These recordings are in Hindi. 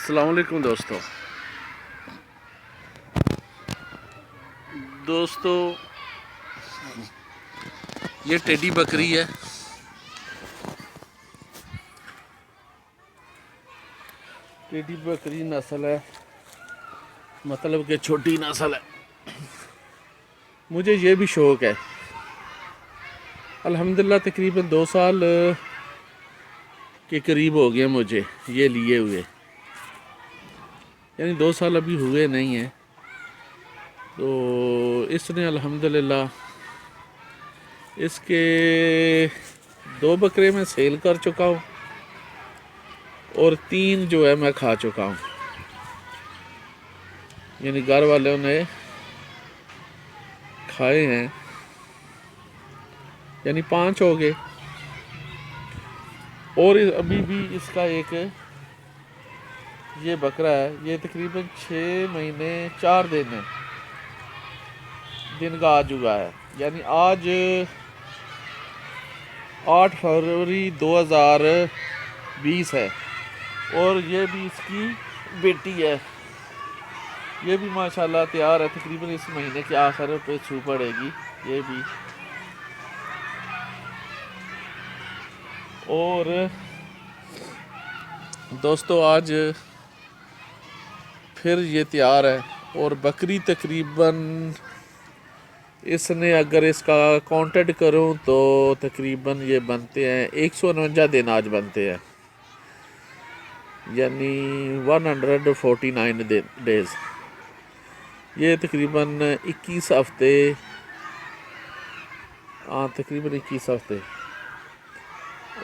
अस्सलाम वालेकुम दोस्तों ये टेडी बकरी है। टेडी बकरी नस्ल है, मतलब कि छोटी नस्ल है। मुझे ये भी शौक़ है। अल्हम्दुलिल्लाह तकरीबन 2 साल के करीब हो गए मुझे ये लिए हुए, यानी 2 साल अभी हुए नहीं हैं। तो इसने अल्हम्दुलिल्लाह इसके 2 बकरे मैं सेल कर चुका हूँ और 3 जो है मैं खा चुका हूँ, यानी घर वालों ने खाए हैं, यानी 5 हो गए। और अभी भी इसका एक ये बकरा है, ये तकरीबन 6 महीने 4 दिन का आज हुआ है, यानी आज 8 फरवरी 2020 है। और ये भी इसकी बेटी है, ये भी माशाल्लाह तैयार है, तकरीबन इस महीने के आखिर पे छू पड़ेगी ये भी। और दोस्तों आज फिर ये तैयार है। और बकरी तकरीबन इसने अगर इसका काउंटेड करूं तो तकरीबन ये बनते हैं 149 दिन आज बनते हैं, यानी 149 डेज़। ये तकरीबन 21 हफ्ते, हाँ तकरीबन 21 हफ्ते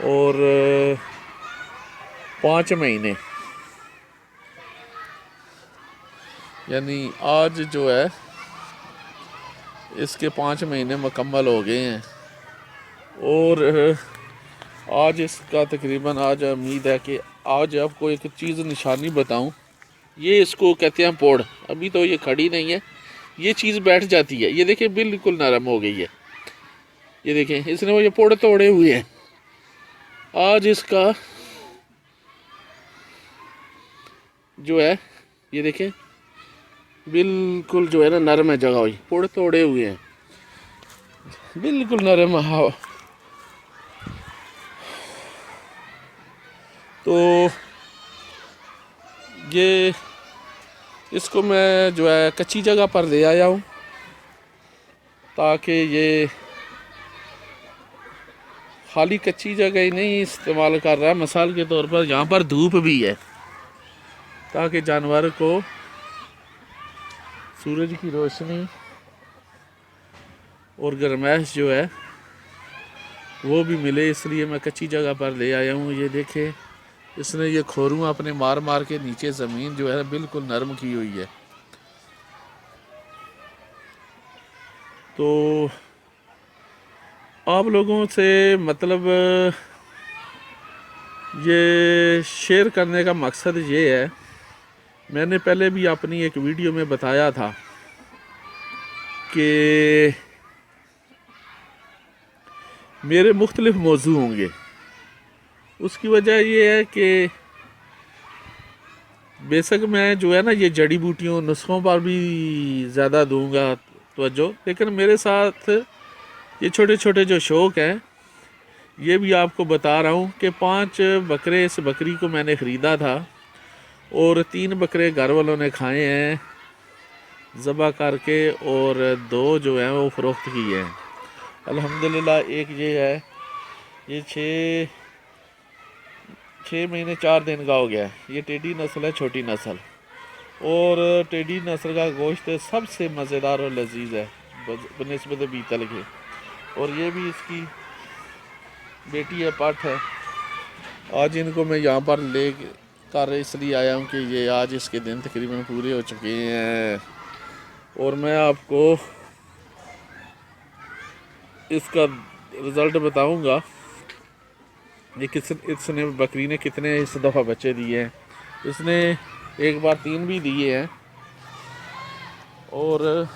और 5 महीने, यानी आज जो है इसके 5 महीने मुकम्मल हो गए हैं। और आज इसका तकरीबन आज उम्मीद है कि आज आपको एक चीज़ निशानी बताऊं। ये इसको कहते हैं पोड़। अभी तो ये खड़ी नहीं है, ये चीज़ बैठ जाती है। ये देखें बिल्कुल नरम हो गई है, ये देखें इसने वो ये पोड़ तोड़े हुए हैं। आज इसका जो है ये देखें बिल्कुल जो है ना नरम है, जगह हुई पोड़ तोड़े हुए हैं, बिल्कुल नरम। हाँ तो ये इसको मैं जो है कच्ची जगह पर ले आया हूँ ताकि ये खाली कच्ची जगह ही नहीं इस्तेमाल कर रहा, मिसाल के तौर पर यहाँ पर धूप भी है ताकि जानवर को सूरज की रोशनी और गर्माइश जो है वो भी मिले, इसलिए मैं कच्ची जगह पर ले आया हूँ। ये देखें इसने ये खोरूँ अपने मार मार के नीचे ज़मीन जो है बिल्कुल नरम की हुई है। तो आप लोगों से मतलब ये शेयर करने का मकसद ये है, मैंने पहले भी अपनी एक वीडियो में बताया था कि मेरे मुख्तलिफ मौजू होंगे। उसकी वजह ये है कि बेशक मैं जो है ना ये जड़ी बूटियों नुस्खों पर भी ज़्यादा दूंगा तवज्जो, लेकिन मेरे साथ ये छोटे छोटे जो शौक़ हैं ये भी आपको बता रहा हूँ कि 5 बकरे इस बकरी को मैंने ख़रीदा था और 3 बकरे घर वालों ने खाए हैं ज़बह करके, और 2 जो हैं वो फ़रोख्त किए हैं अल्हम्दुलिल्लाह। एक ये है, ये 6 महीने 4 दिन का हो गया है। ये टेडी नस्ल है, छोटी नस्ल, और टेडी नस्ल का गोश्त सबसे मज़ेदार और लजीज है बनिस्बत बीतल के। और ये भी इसकी बेटी है, पाठ है। आज इनको मैं यहाँ पर ले कर इसलिए आया हूँ कि ये आज इसके दिन तकरीबन पूरे हो चुके हैं और मैं आपको इसका रिज़ल्ट बताऊँगा ये इसने बकरी ने कितने इस दफ़ा बच्चे दिए हैं। इसने एक बार 3 भी दिए हैं। और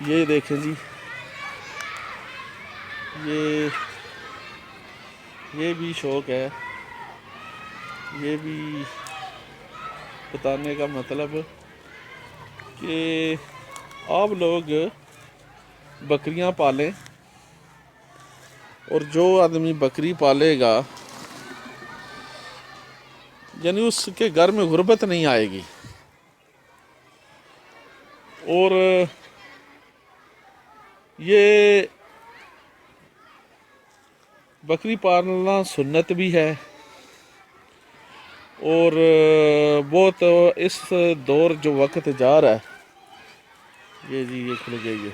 ये देखें जी, ये भी शौक़ है, ये भी बताने का मतलब कि आप लोग बकरियां पालें, और जो आदमी बकरी पालेगा यानी उसके घर में गुर्बत नहीं आएगी। और ये बकरी पालना सुन्नत भी है, और बहुत इस दौर जो वक्त जा रहा है, ये जी ये खुल गई है,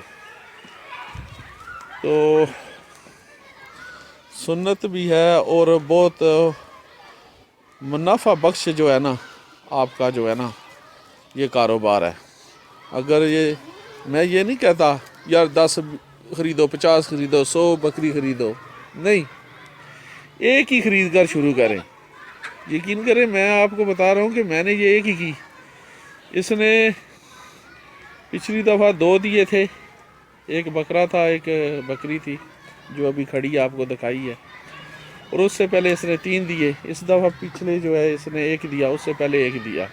तो सुन्नत भी है और बहुत मुनाफा बख्श जो है ना आपका जो है ना ये कारोबार है। अगर ये मैं ये नहीं कहता यार 10 ख़रीदो, 50 ख़रीदो, 100 बकरी ख़रीदो, नहीं, एक ही ख़रीद कर शुरू करें। यकीन करें, मैं आपको बता रहा हूँ कि मैंने ये एक ही की। इसने पिछली दफ़ा 2 दिए थे, एक बकरा था, एक बकरी थी जो अभी खड़ी आपको दिखाई है, और उससे पहले इसने 3 दिए। इस दफ़ा पिछले जो है इसने 1 दिया, उससे पहले 1 दिया।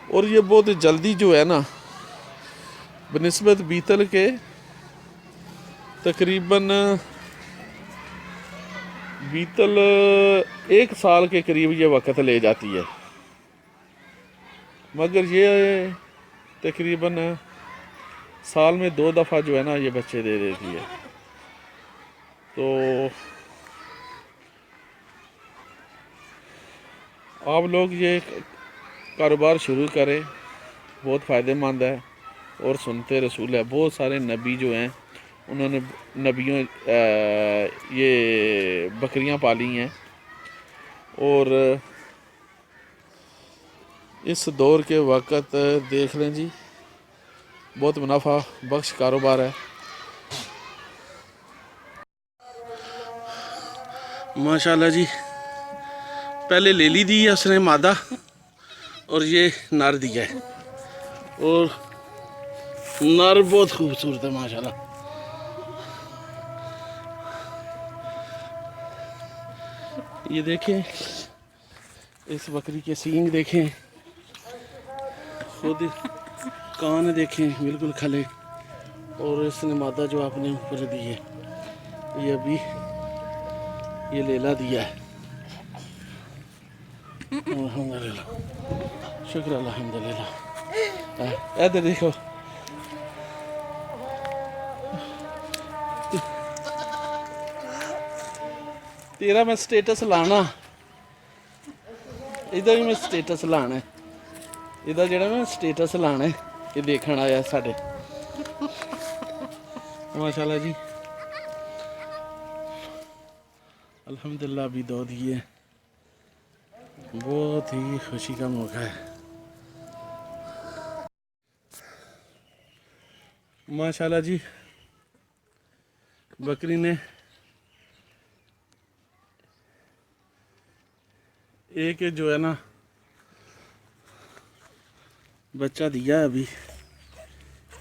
और ये बहुत जल्दी जो है ना बनिस्बत बीतल के तकरीबन बीतल 1 साल के करीब ये वक्त ले जाती है, मगर ये तकरीबन साल में 2 दफ़ा जो है ना ये बच्चे दे देती है। तो आप लोग ये कारोबार शुरू करें, बहुत फ़ायदेमंद है और सुनते रसूल है। बहुत सारे नबी जो हैं उन्होंने नबियों ये बकरियां पाली हैं, और इस दौर के वक़्त देख लें जी, बहुत मुनाफा बख्श कारोबार है माशाल्लाह जी। पहले ले ली दी है उसने मादा, और ये नर दिया है, और नर बहुत खूबसूरत है माशाल्लाह। ये देखें, इस बकरी के सींग देखें, खुद कान देखें बिल्कुल खले, और इसने मादा जो आपने ऊपर दी है ये अभी ये लेला दिया है। अल्हम्दुलिल्लाह, शुक्र अल्हम्दुलिल्लाह। इधर देखो, तेरा मैं स्टेटस लाना, इधर भी मैं स्टेटस लाना है, इधर जेड़ा मैं स्टेटस लाना है, ये देखण आया साढ़े माशाल्लाह जी। अल्हम्दुलिल्लाह अभी 2 दिए, बहुत ही खुशी का मौका है माशाल्लाह जी। बकरी ने एक जो है ना बच्चा दिया है, अभी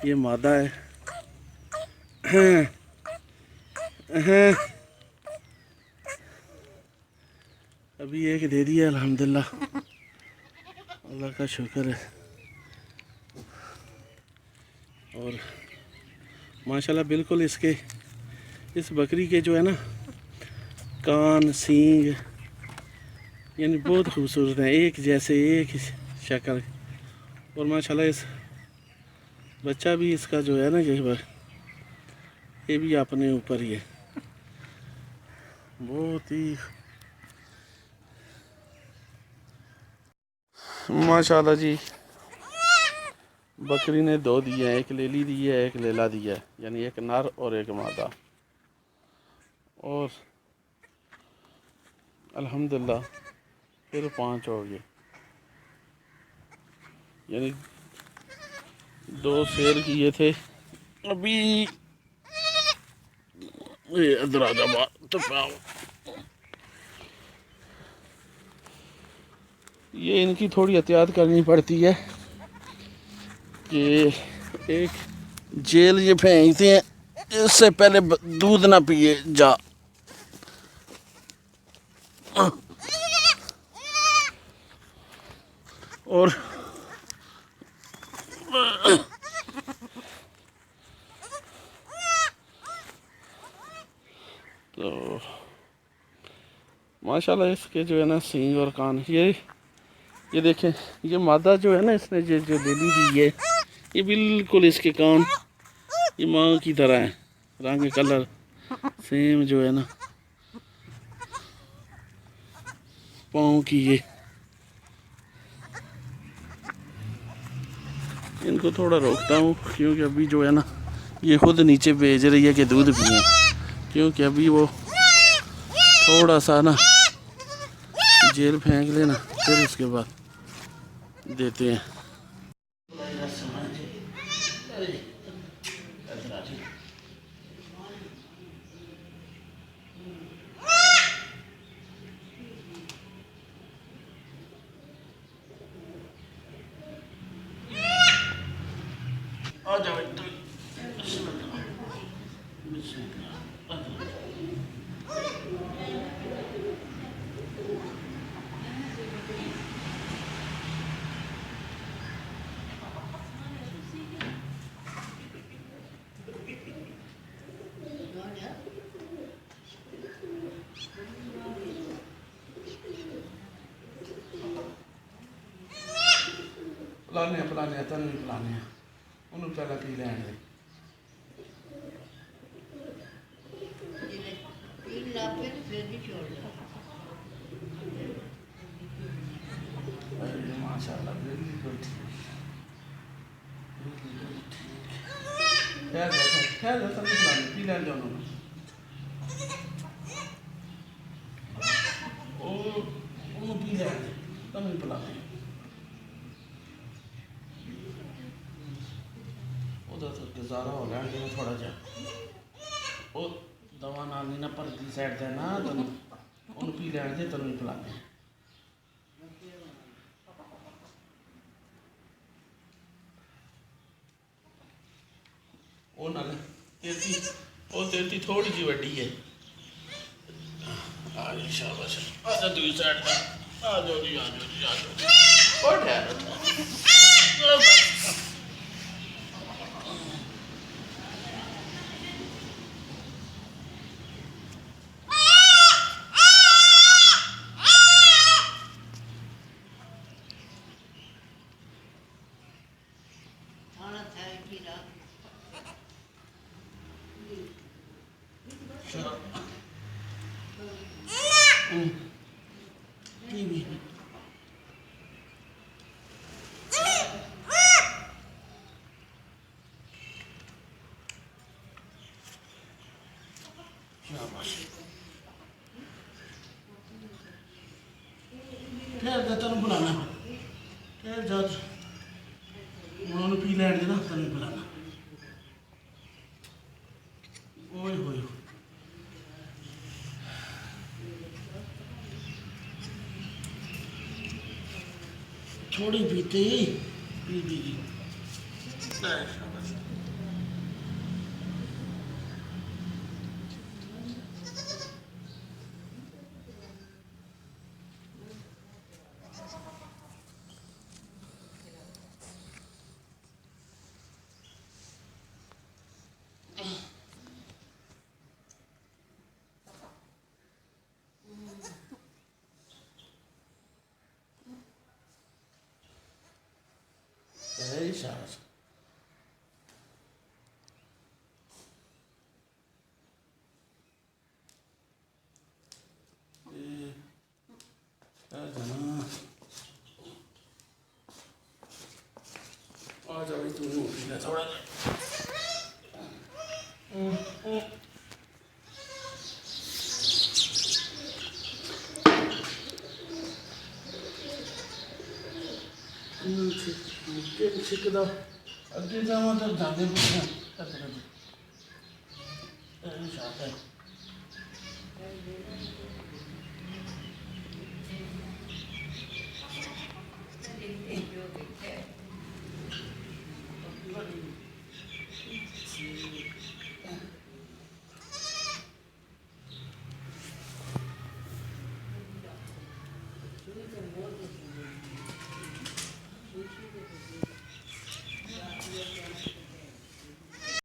ये मादा है। अभी एक दे दिया अल्हम्दुलिल्लाह, अल्लाह का शुक्र है। और माशाल्लाह बिल्कुल इसके इस बकरी के जो है ना कान सींग यानी बहुत खूबसूरत हैं, एक जैसे एक शक्ल। और माशाल्लाह इस बच्चा भी इसका जो है ना ये भी अपने ऊपर ही है, बहुत ही माशाल्लाह जी। बकरी ने 2 दिए हैं, एक लेली दी है, एक लेला दिया है, यानी एक नर और एक मादा। और अल्हम्दुलिल्लाह फिर 5 हो गए, यानी 2 शेर किए थे। अभी ये इनकी थोड़ी एहतियात करनी पड़ती है कि एक जेल ये फेंकते हैं, इससे पहले दूध ना पिए जा। और तो माशाल्लाह इसके जो है ना सींग और कान, ये देखें, ये मादा जो है ना इसने जो ले ली थी, ये बिल्कुल इसके कान ये माँ की तरह है, रंग कलर सेम जो है ना, पाँव की ये। इनको थोड़ा रोकता हूँ क्योंकि अभी जो है ना ये खुद नीचे भेज रही है कि दूध पिए, क्योंकि अभी वो थोड़ा सा ना जेल फेंक लेना, फिर उसके बाद देते हैं। आ जाओ पिलाने तेन भी पिलाने, उन्होंने पहला पी लैन दे। माशाल्लाह बिल्कुल ठीक, खैर तेन भी पिलाने, पी लैन दे उन्होंने, पी लैन दे, तेन भी पिलाने। गुजारा हो लैन दे थोड़ा जा, वो दवा नाल नहीं ना परली साइड से ना, तेन उन्होंने पी लैन दे, तेन भी पिलाने। वो नाल तेरी थोड़ी जी वड्डी है। आ जाओ शाबाश, आ जाओ दूसरी साइड पे, आ जाओ जी, आ जाओ जी, आ जाओ जी, और ठहरो। ठहर जा, तेन बुलाना, ठहर जा, उन्होंने पी लैन दे ना, तेन बुलाना। ओए होए थोड़ी पीते ही पी दी। शाबाश, आ जाओ तू थोड़ा छिकदा अगे जावा तो जाने